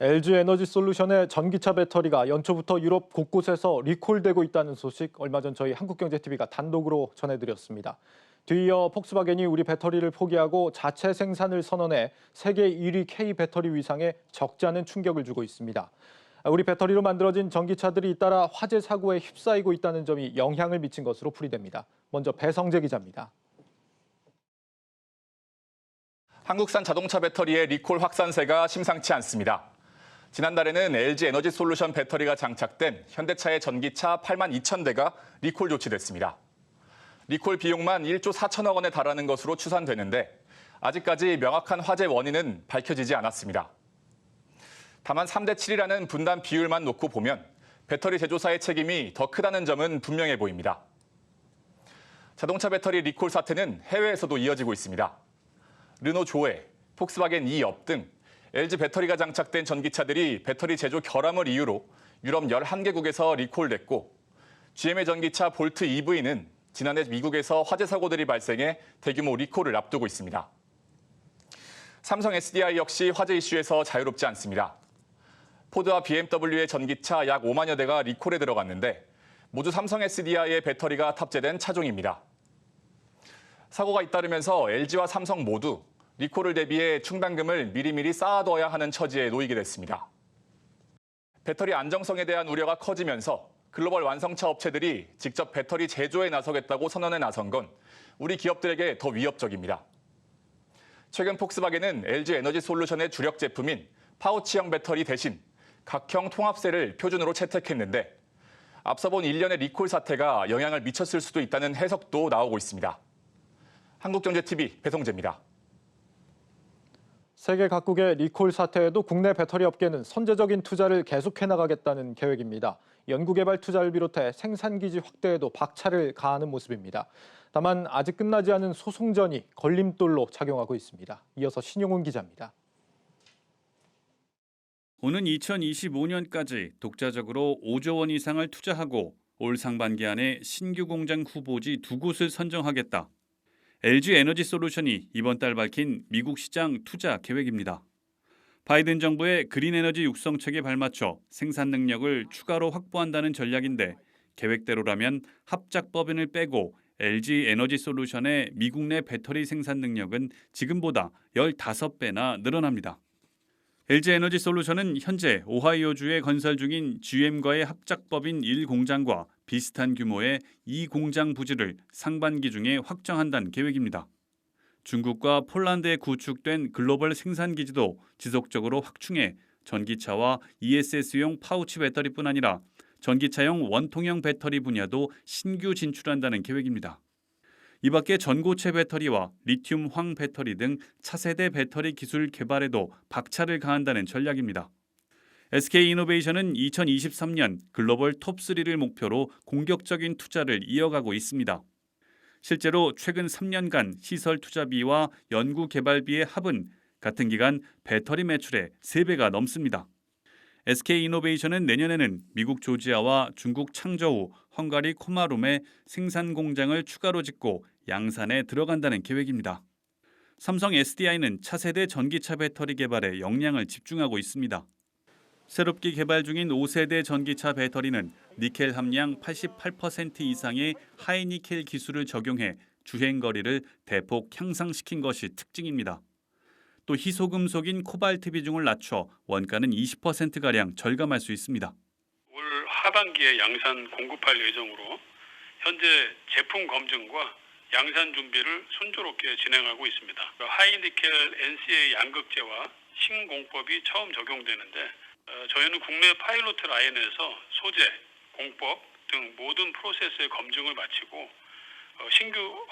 LG 에너지솔루션의 전기차 배터리가 연초부터 유럽 곳곳에서 리콜되고 있다는 소식 얼마 전 저희 한국경제TV가 단독으로 전해드렸습니다. 뒤이어 폭스바겐이 우리 배터리를 포기하고 자체 생산을 선언해 세계 1위 K 배터리 위상에 적지 않은 충격을 주고 있습니다. 우리 배터리로 만들어진 전기차들이 잇따라 화재 사고에 휩싸이고 있다는 점이 영향을 미친 것으로 풀이됩니다. 먼저 배성재 기자입니다. 한국산 자동차 배터리의 리콜 확산세가 심상치 않습니다. 지난달에는 LG 에너지솔루션 배터리가 장착된 현대차의 전기차 8만 2천 대가 리콜 조치됐습니다. 리콜 비용만 1조 4천억 원에 달하는 것으로 추산되는데 아직까지 명확한 화재 원인은 밝혀지지 않았습니다. 다만 3대 7이라는 분담 비율만 놓고 보면 배터리 제조사의 책임이 더 크다는 점은 분명해 보입니다. 자동차 배터리 리콜 사태는 해외에서도 이어지고 있습니다. 르노 조에, 폭스바겐 이업 등 LG 배터리가 장착된 전기차들이 배터리 제조 결함을 이유로 유럽 11개국에서 리콜됐고 GM의 전기차 볼트 EV는 지난해 미국에서 화재 사고들이 발생해 대규모 리콜을 앞두고 있습니다. 삼성 SDI 역시 화재 이슈에서 자유롭지 않습니다. 포드와 BMW의 전기차 약 5만여 대가 리콜에 들어갔는데 모두 삼성 SDI의 배터리가 탑재된 차종입니다. 사고가 잇따르면서 LG와 삼성 모두 리콜을 대비해 충당금을 미리미리 쌓아둬야 하는 처지에 놓이게 됐습니다. 배터리 안정성에 대한 우려가 커지면서 글로벌 완성차 업체들이 직접 배터리 제조에 나서겠다고 선언에 나선 건 우리 기업들에게 더 위협적입니다. 최근 폭스바겐은 LG 에너지솔루션의 주력 제품인 파우치형 배터리 대신 각형 통합셀을 표준으로 채택했는데 앞서 본 일련의 리콜 사태가 영향을 미쳤을 수도 있다는 해석도 나오고 있습니다. 한국경제TV 배성재입니다. 세계 각국의 리콜 사태에도 국내 배터리 업계는 선제적인 투자를 계속해 나가겠다는 계획입니다. 연구개발 투자를 비롯해 생산기지 확대에도 박차를 가하는 모습입니다. 다만 아직 끝나지 않은 소송전이 걸림돌로 작용하고 있습니다. 이어서 신용훈 기자입니다. 오는 2025년까지 독자적으로 5조 원 이상을 투자하고 올 상반기 안에 신규 공장 후보지 2곳을 선정하겠다. LG 에너지솔루션이 이번 달 밝힌 미국 시장 투자 계획입니다. 바이든 정부의 그린 에너지 육성책에 발맞춰 생산 능력을 추가로 확보한다는 전략인데 계획대로라면 합작법인을 빼고 LG 에너지솔루션의 미국 내 배터리 생산 능력은 지금보다 15배나 늘어납니다. LG 에너지솔루션은 현재 오하이오주에 건설 중인 GM과의 합작법인 1공장과 비슷한 규모의 2공장 부지를 상반기 중에 확정한다는 계획입니다. 중국과 폴란드에 구축된 글로벌 생산기지도 지속적으로 확충해 전기차와 ESS용 파우치 배터리뿐 아니라 전기차용 원통형 배터리 분야도 신규 진출한다는 계획입니다. 이 밖에 전고체 배터리와 리튬 황 배터리 등 차세대 배터리 기술 개발에도 박차를 가한다는 전략입니다. SK이노베이션은 2023년 글로벌 톱3를 목표로 공격적인 투자를 이어가고 있습니다. 실제로 최근 3년간 시설 투자비와 연구 개발비의 합은 같은 기간 배터리 매출의 3배가 넘습니다. SK이노베이션은 내년에는 미국 조지아와 중국 창저우, 헝가리 코마룸에 생산 공장을 추가로 짓고 양산에 들어간다는 계획입니다. 삼성 SDI는 차세대 전기차 배터리 개발에 역량을 집중하고 있습니다. 새롭게 개발 중인 5세대 전기차 배터리는 니켈 함량 88% 이상의 하이니켈 기술을 적용해 주행거리를 대폭 향상시킨 것이 특징입니다. 또 희소금속인 코발트 비중을 낮춰 원가는 20%가량 절감할 수 있습니다. 올 하반기에 양산 공급할 예정으로 현재 제품 검증과 양산 준비를 순조롭게 진행하고 있습니다. 하이니켈 NCA 양극재와 신공법이 처음 적용되는데 저희는 국내 파일로트 라인에서 소재, 공법 등 모든 프로세스의 검증을 마치고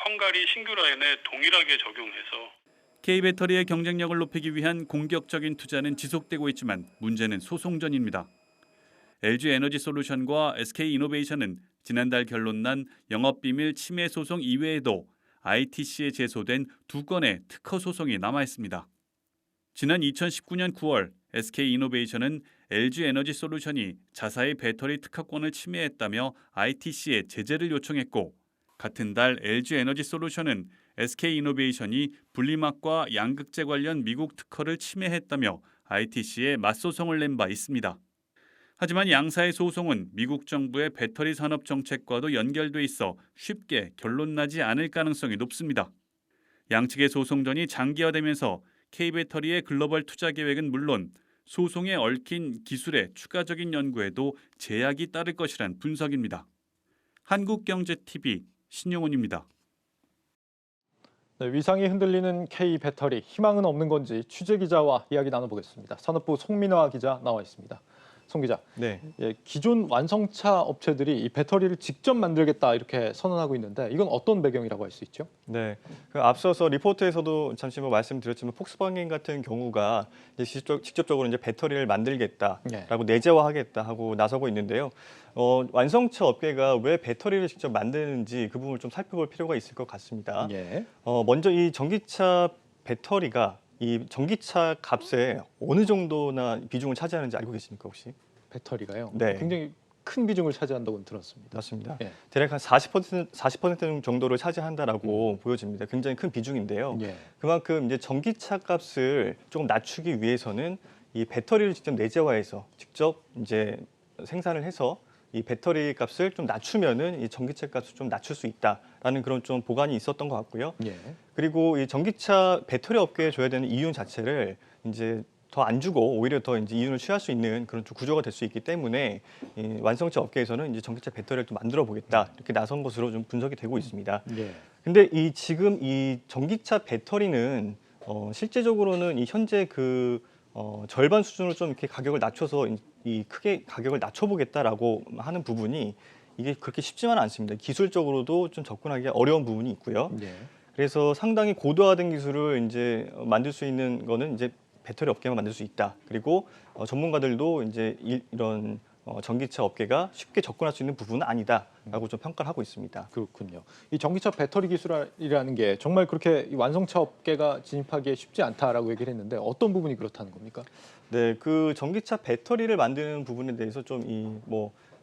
헝가리 신규 라인에 동일하게 적용해서 K배터리의 경쟁력을 높이기 위한 공격적인 투자는 지속되고 있지만 문제는 소송전입니다. LG 에너지솔루션과 SK이노베이션은 지난달 결론난 영업비밀 침해 소송 이외에도 ITC에 제소된 2건의 특허 소송이 남아 있습니다. 지난 2019년 9월 SK이노베이션은 LG 에너지솔루션이 자사의 배터리 특허권을 침해했다며 ITC에 제재를 요청했고 같은 달 LG 에너지솔루션은 SK이노베이션이 분리막과 양극재 관련 미국 특허를 침해했다며 ITC에 맞소송을 낸 바 있습니다. 하지만 양사의 소송은 미국 정부의 배터리 산업 정책과도 연결돼 있어 쉽게 결론나지 않을 가능성이 높습니다. 양측의 소송전이 장기화되면서 K배터리의 글로벌 투자 계획은 물론 소송에 얽힌 기술의 추가적인 연구에도 제약이 따를 것이란 분석입니다. 한국경제TV 신용훈입니다. 네, 위상이 흔들리는 K배터리, 희망은 없는 건지 취재 기자와 이야기 나눠보겠습니다. 산업부 송민화 기자 나와 있습니다. 송 기자, 네. 기존 완성차 업체들이 이 배터리를 직접 만들겠다 이렇게 선언하고 있는데 이건 어떤 배경이라고 할 수 있죠? 네. 그 앞서서 리포트에서도 잠시 말씀드렸지만 폭스바겐 같은 경우가 이제 직접적으로 이제 배터리를 만들겠다라고 내재화하겠다 하고 나서고 있는데요. 완성차 업계가 왜 배터리를 직접 만드는지 그 부분을 좀 살펴볼 필요가 있을 것 같습니다. 먼저 이 전기차 배터리가 이 전기차 값에 어느 정도나 비중을 차지하는지 알고 계십니까 혹시? 배터리가요? 네. 굉장히 큰 비중을 차지한다고 들었습니다. 맞습니다. 예. 대략 한 40% 정도를 차지한다라고 보여집니다. 굉장히 큰 비중인데요. 예. 그만큼 이제 전기차 값을 조금 낮추기 위해서는 이 배터리를 직접 내재화해서 직접 이제 생산을 해서 이 배터리 값을 좀 낮추면은 이 전기차 값을 좀 낮출 수 있다라는 그런 좀 보관이 있었던 것 같고요. 예. 그리고 이 전기차 배터리 업계에 줘야 되는 이윤 자체를 이제 더 안 주고 오히려 더 이제 이윤을 취할 수 있는 그런 좀 구조가 될 수 있기 때문에 이 완성차 업계에서는 이제 전기차 배터리를 좀 만들어 보겠다 이렇게 나선 것으로 좀 분석이 되고 있습니다. 예. 근데 이 지금 이 전기차 배터리는 실제적으로는 이 현재 그 절반 수준으로 좀 이렇게 가격을 낮춰서 이 크게 가격을 낮춰보겠다라고 하는 부분이 이게 그렇게 쉽지만 않습니다. 기술적으로도 좀 접근하기가 어려운 부분이 있고요. 예. 그래서 상당히 고도화된 기술을 이제 만들 수 있는 거는 이제 배터리 업계만 만들 수 있다. 그리고 전문가들도 이제 이런 전기차 업계가 쉽게 접근할 수 있는 부분은 아니다라고 좀 평가를 하고 있습니다. 그렇군요. 이 전기차 배터리 기술이라는 게 정말 그렇게 이 완성차 업계가 진입하기에 쉽지 않다라고 얘기를 했는데 어떤 부분이 그렇다는 겁니까? 네, 그 전기차 배터리를 만드는 부분에 대해서 좀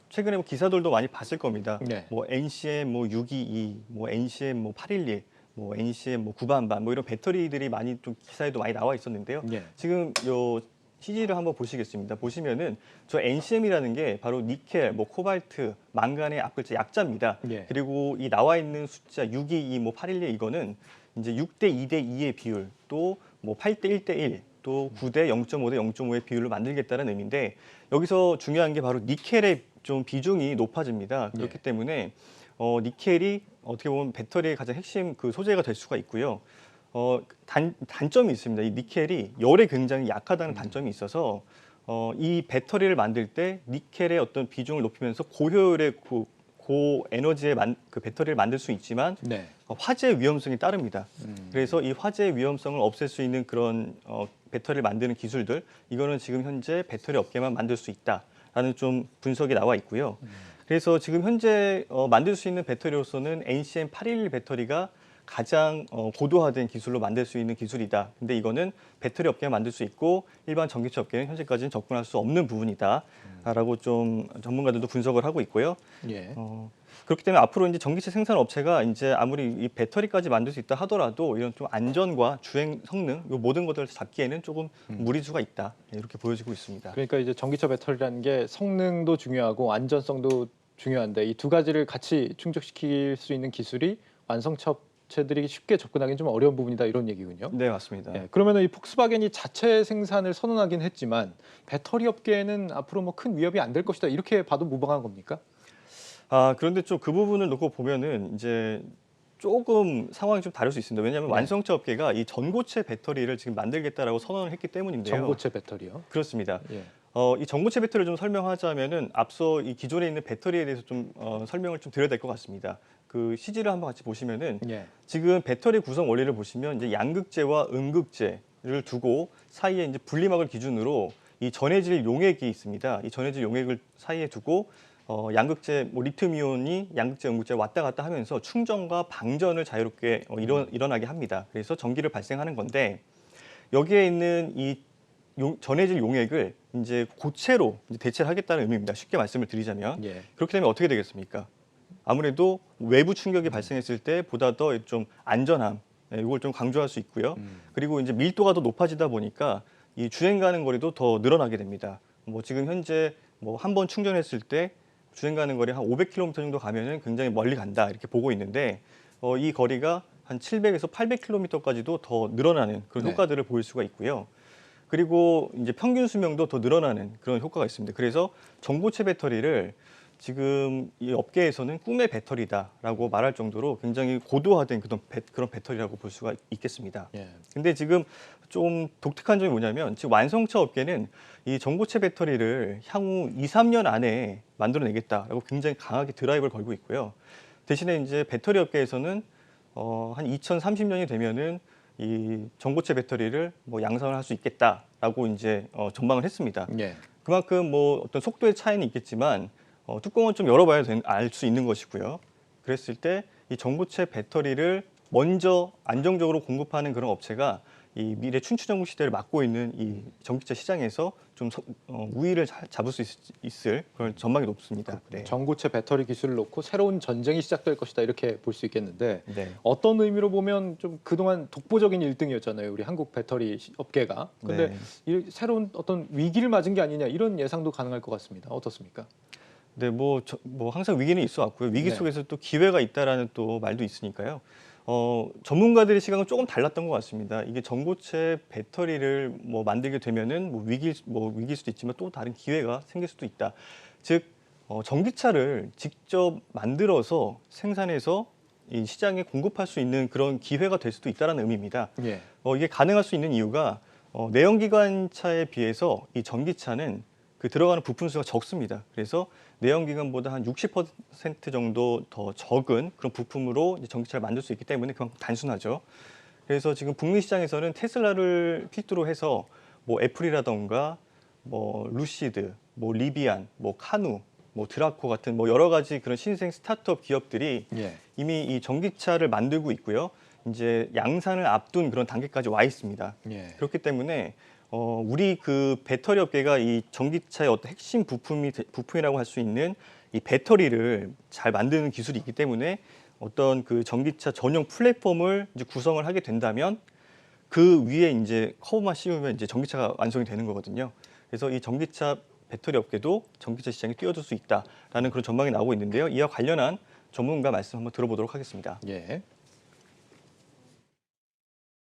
최근에 기사들도 많이 봤을 겁니다. 네. NCM 622, NCM 811, NCM 9반반 이런 배터리들이 많이 좀 기사에도 많이 나와 있었는데요. 예. 지금 요 CG를 한번 보시겠습니다. 보시면은 저 NCM이라는 게 바로 니켈, 코발트, 망간의 앞글자 약자입니다. 예. 그리고 이 나와 있는 숫자 622, 811 이거는 이제 6대 2대 2의 비율, 또 8대 1대 1, 또 9대 0.5대 0.5의 비율로 만들겠다는 의미인데 여기서 중요한 게 바로 니켈의 좀 비중이 높아집니다. 그렇기 때문에 니켈이 어떻게 보면 배터리의 가장 핵심 그 소재가 될 수가 있고요. 단점이 있습니다. 이 니켈이 열에 굉장히 약하다는 단점이 있어서 이 배터리를 만들 때 니켈의 어떤 비중을 높이면서 고효율의 고에너지의 그 배터리를 만들 수 있지만 네. 화재 위험성이 따릅니다. 그래서 이 화재 위험성을 없앨 수 있는 그런 배터리를 만드는 기술들 이거는 지금 현재 배터리 업계만 만들 수 있다라는 좀 분석이 나와 있고요. 그래서 지금 현재 만들 수 있는 배터리로서는 NCM 811 배터리가 가장 고도화된 기술로 만들 수 있는 기술이다. 근데 이거는 배터리 업계만 만들 수 있고 일반 전기차 업계는 현재까지는 접근할 수 없는 부분이다라고 좀 전문가들도 분석을 하고 있고요. 예. 그렇기 때문에 앞으로 이제 전기차 생산 업체가 이제 아무리 이 배터리까지 만들 수 있다 하더라도 이런 좀 안전과 주행 성능 이 모든 것들을 잡기에는 조금 무리수가 있다 이렇게 보여지고 있습니다. 그러니까 이제 전기차 배터리라는 게 성능도 중요하고 안전성도 중요한데 이 두 가지를 같이 충족시킬 수 있는 기술이 완성차 업체들이 쉽게 접근하기는 좀 어려운 부분이다 이런 얘기군요. 네, 맞습니다. 예, 그러면 이 폭스바겐이 자체 생산을 선언하긴 했지만 배터리 업계에는 앞으로 큰 위협이 안 될 것이다 이렇게 봐도 무방한 겁니까? 그런데 좀 그 부분을 놓고 보면은 이제 조금 상황이 좀 다를 수 있습니다. 왜냐하면 완성차 업계가 이 전고체 배터리를 지금 만들겠다라고 선언을 했기 때문인데요. 전고체 배터리요? 그렇습니다. 예. 이 전고체 배터리를 좀 설명하자면은 앞서 이 기존에 있는 배터리에 대해서 좀 설명을 좀 드려야 될 것 같습니다. 그 CG를 한번 같이 보시면은 예. 지금 배터리 구성 원리를 보시면 이제 양극재와 음극재를 두고 사이에 이제 분리막을 기준으로 이 전해질 용액이 있습니다. 이 전해질 용액을 사이에 두고 양극재 리튬이온이 양극재, 음극재 왔다 갔다 하면서 충전과 방전을 자유롭게 일어나게 합니다. 그래서 전기를 발생하는 건데 여기에 있는 이 전해질 용액을 이제 고체로 이제 대체를 하겠다는 의미입니다. 쉽게 말씀을 드리자면 예. 그렇게 되면 어떻게 되겠습니까? 아무래도 외부 충격이 발생했을 때 보다 더 좀 안전함 이걸 좀 강조할 수 있고요. 그리고 이제 밀도가 더 높아지다 보니까 이 주행 가는 거리도 더 늘어나게 됩니다. 뭐 지금 현재 뭐 한 번 충전했을 때 주행 가는 거리 한 500km 정도 가면은 굉장히 멀리 간다 이렇게 보고 있는데 이 거리가 한 700에서 800km까지도 더 늘어나는 그런 네. 효과들을 보일 수가 있고요. 그리고 이제 평균 수명도 더 늘어나는 그런 효과가 있습니다. 그래서 전고체 배터리를 지금 이 업계에서는 꿈의 배터리다라고 말할 정도로 굉장히 고도화된 그런 배터리라고 볼 수가 있겠습니다. 예. 근데 지금 좀 독특한 점이 뭐냐면 지금 완성차 업계는 이 전고체 배터리를 향후 2, 3년 안에 만들어내겠다라고 굉장히 강하게 드라이브를 걸고 있고요. 대신에 이제 배터리 업계에서는 한 2030년이 되면은 이 전고체 배터리를 뭐 양산을 할 수 있겠다라고 이제 전망을 했습니다. 예. 그만큼 뭐 어떤 속도의 차이는 있겠지만 뚜껑은 좀 열어봐야 알 수 있는 것이고요. 그랬을 때 이 전고체 배터리를 먼저 안정적으로 공급하는 그런 업체가 이 미래 춘추전국 시대를 맡고 있는 이 전기차 시장에서 좀 우위를 잡을 수 있을 그런 전망이 높습니다. 네. 전고체 배터리 기술을 놓고 새로운 전쟁이 시작될 것이다 이렇게 볼 수 있겠는데 네. 어떤 의미로 보면 좀 그동안 독보적인 1등이었잖아요. 우리 한국 배터리 업계가. 근데 네. 이 새로운 어떤 위기를 맞은 게 아니냐 이런 예상도 가능할 것 같습니다. 어떻습니까? 네, 뭐 항상 위기는 있어 왔고요. 위기 네. 속에서 또 기회가 있다라는 또 말도 있으니까요. 전문가들의 시각은 조금 달랐던 것 같습니다. 이게 전고체 배터리를 뭐 만들게 되면은 위기일 수도 있지만 또 다른 기회가 생길 수도 있다. 즉 전기차를 직접 만들어서 생산해서 이 시장에 공급할 수 있는 그런 기회가 될 수도 있다는 의미입니다. 예. 이게 가능할 수 있는 이유가 내연기관차에 비해서 이 전기차는 그 들어가는 부품 수가 적습니다. 그래서 내연기관보다 한 60% 정도 더 적은 그런 부품으로 이제 전기차를 만들 수 있기 때문에 그만큼 단순하죠. 그래서 지금 북미 시장에서는 테슬라를 필두로 해서 뭐 애플이라던가 뭐 루시드, 뭐 리비안, 뭐 카누, 뭐 드라코 같은 뭐 여러 가지 그런 신생 스타트업 기업들이 예. 이미 이 전기차를 만들고 있고요. 이제 양산을 앞둔 그런 단계까지 와 있습니다. 예. 그렇기 때문에 우리 그 배터리 업계가 이 전기차의 어떤 핵심 부품이라고 할 수 있는 이 배터리를 잘 만드는 기술이 있기 때문에 어떤 그 전기차 전용 플랫폼을 이제 구성을 하게 된다면 그 위에 이제 커브만 씌우면 이제 전기차가 완성이 되는 거거든요. 그래서 이 전기차 배터리 업계도 전기차 시장에 뛰어들 수 있다라는 그런 전망이 나오고 있는데요. 이와 관련한 전문가 말씀 한번 들어보도록 하겠습니다. 예.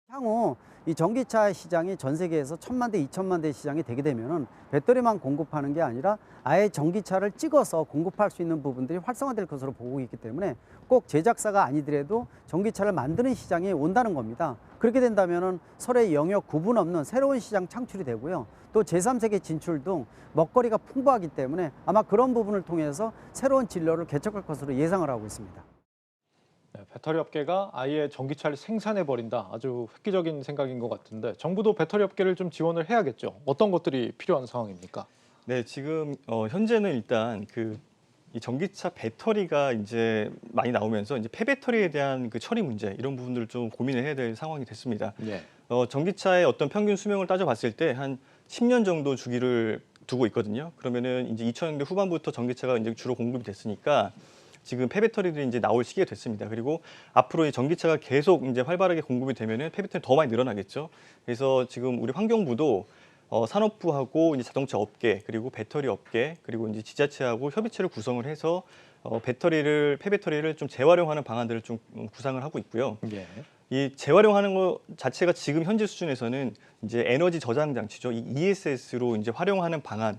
향후 이 전기차 시장이 전 세계에서 1000만 대, 2000만 대 시장이 되게 되면은 배터리만 공급하는 게 아니라 아예 전기차를 찍어서 공급할 수 있는 부분들이 활성화될 것으로 보고 있기 때문에 꼭 제작사가 아니더라도 전기차를 만드는 시장이 온다는 겁니다. 그렇게 된다면은 서로의 영역 구분 없는 새로운 시장 창출이 되고요. 또 제3세계 진출 등 먹거리가 풍부하기 때문에 아마 그런 부분을 통해서 새로운 진로를 개척할 것으로 예상을 하고 있습니다. 네, 배터리 업계가 아예 전기차를 생산해 버린다. 아주 획기적인 생각인 것 같은데 정부도 배터리 업계를 좀 지원을 해야겠죠. 어떤 것들이 필요한 상황입니까? 네, 지금 현재는 일단 이 전기차 배터리가 이제 많이 나오면서 이제 폐배터리에 대한 그 처리 문제 이런 부분들을 좀 고민을 해야 될 상황이 됐습니다. 예. 전기차의 어떤 평균 수명을 따져봤을 때 한 10년 정도 주기를 두고 있거든요. 그러면은 이제 2000년대 후반부터 전기차가 이제 주로 공급이 됐으니까 지금 폐배터리들이 이제 나올 시기가 됐습니다. 그리고 앞으로 이 전기차가 계속 이제 활발하게 공급이 되면은 폐배터리 더 많이 늘어나겠죠. 그래서 지금 우리 환경부도 산업부하고 이제 자동차 업계 그리고 배터리 업계 그리고 이제 지자체하고 협의체를 구성을 해서 폐배터리를 좀 재활용하는 방안들을 좀 구상을 하고 있고요. 예. 이 재활용하는 것 자체가 지금 현재 수준에서는 이제 에너지 저장 장치죠. 이 ESS로 이제 활용하는 방안이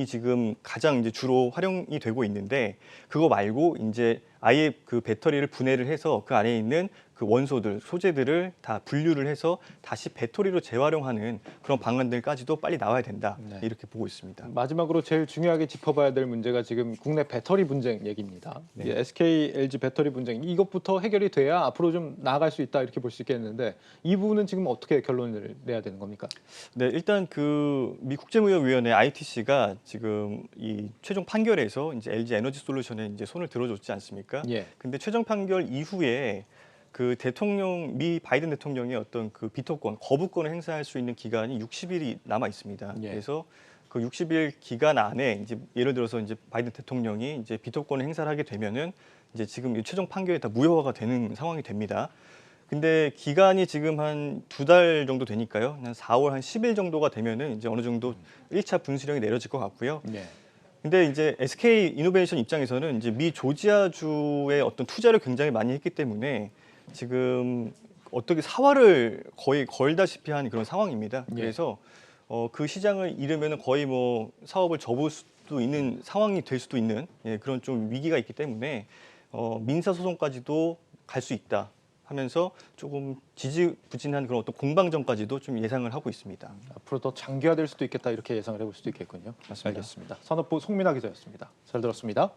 지금 가장 이제 주로 활용이 되고 있는데 그거 말고 이제 아예 그 배터리를 분해를 해서 그 안에 있는 그 원소들, 소재들을 다 분류를 해서 다시 배터리로 재활용하는 그런 방안들까지도 빨리 나와야 된다. 네. 이렇게 보고 있습니다. 마지막으로 제일 중요하게 짚어봐야 될 문제가 지금 국내 배터리 분쟁 얘기입니다. 네. 이 SK, LG 배터리 분쟁 이것부터 해결이 돼야 앞으로 좀 나아갈 수 있다 이렇게 볼 수 있겠는데 이 부분은 지금 어떻게 결론을 내야 되는 겁니까? 네, 일단 그 미 국제무역위원회 ITC가 지금 이 최종 판결에서 이제 LG 에너지 솔루션에 이제 손을 들어줬지 않습니까? 예. 근데 최종 판결 이후에 그 미 바이든 대통령의 어떤 그 비토권, 거부권을 행사할 수 있는 기간이 60일이 남아 있습니다. 예. 그래서 그 60일 기간 안에 이제 예를 들어서 이제 바이든 대통령이 이제 비토권을 행사를 하게 되면은 이제 지금 이 최종 판결이 다 무효화가 되는 상황이 됩니다. 근데 기간이 지금 한 2달 정도 되니까요. 한 4월 한 10일 정도가 되면은 이제 어느 정도 1차 분수령이 내려질 것 같고요. 네. 근데 이제 SK 이노베이션 입장에서는 이제 미 조지아주의 어떤 투자를 굉장히 많이 했기 때문에 지금 어떻게 사활을 거의 걸다시피 한 그런 상황입니다. 예. 그래서 그 시장을 잃으면 거의 뭐 사업을 접을 수도 있는 상황이 될 수도 있는 그런 좀 위기가 있기 때문에 민사 소송까지도 갈 수 있다 하면서 조금 지지부진한 그런 어떤 공방전까지도 좀 예상을 하고 있습니다. 앞으로 더 장기화될 수도 있겠다 이렇게 예상을 해볼 수도 있겠군요. 맞습니다. 알겠습니다. 산업부 송민아 기자였습니다. 잘 들었습니다.